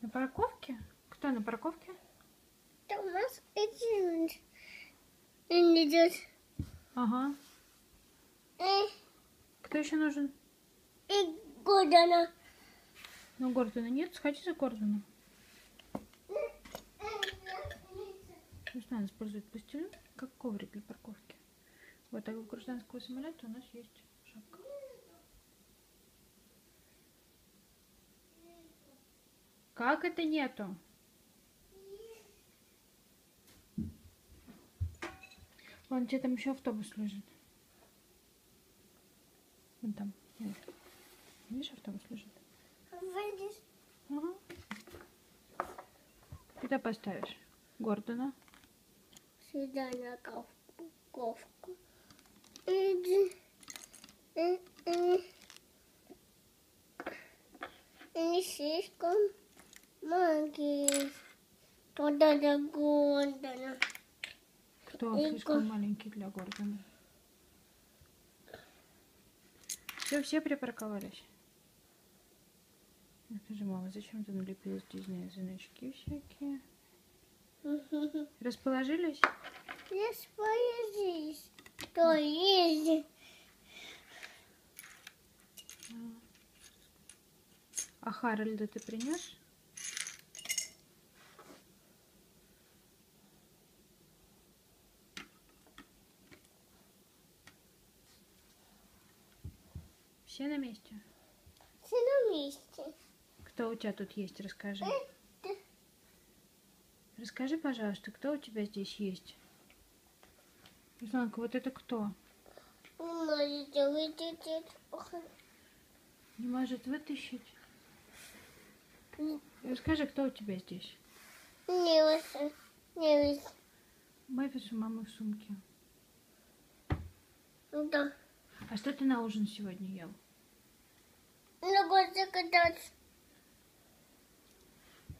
На парковке? Кто на парковке? Томас идет. Ага. Кто еще нужен? И Гордона. Ну, Гордона нет. Сходи за Гордоном. Пусть надо использовать пластилин как коврик для парковки. Вот так у гражданского самолета у нас есть шапка. Как это нету? Вон, где там еще автобус лежит. Вон там. Видишь, автобус лежит? Выйдешь. Ага. Куда поставишь? Гордона. Сюда на ковку. Иди. Не слишком маленький. Туда до Гордона. Кто слишком маленький для Гордона? Все припарковались. Скажи, мама, зачем ты налепила здесь значки всякие? Расположились? Расположились. То есть. А Харальда ты принес? Все на месте? Все на месте. Кто у тебя тут есть? Расскажи. Расскажи, пожалуйста, кто у тебя здесь есть? Русланка, вот это кто? Можете вытащить. Не может вытащить? Расскажи, кто у тебя здесь? Не вижу. Мэвис у мамы в сумке. Да. А что ты на ужин сегодня ел? Ну, вот закатать.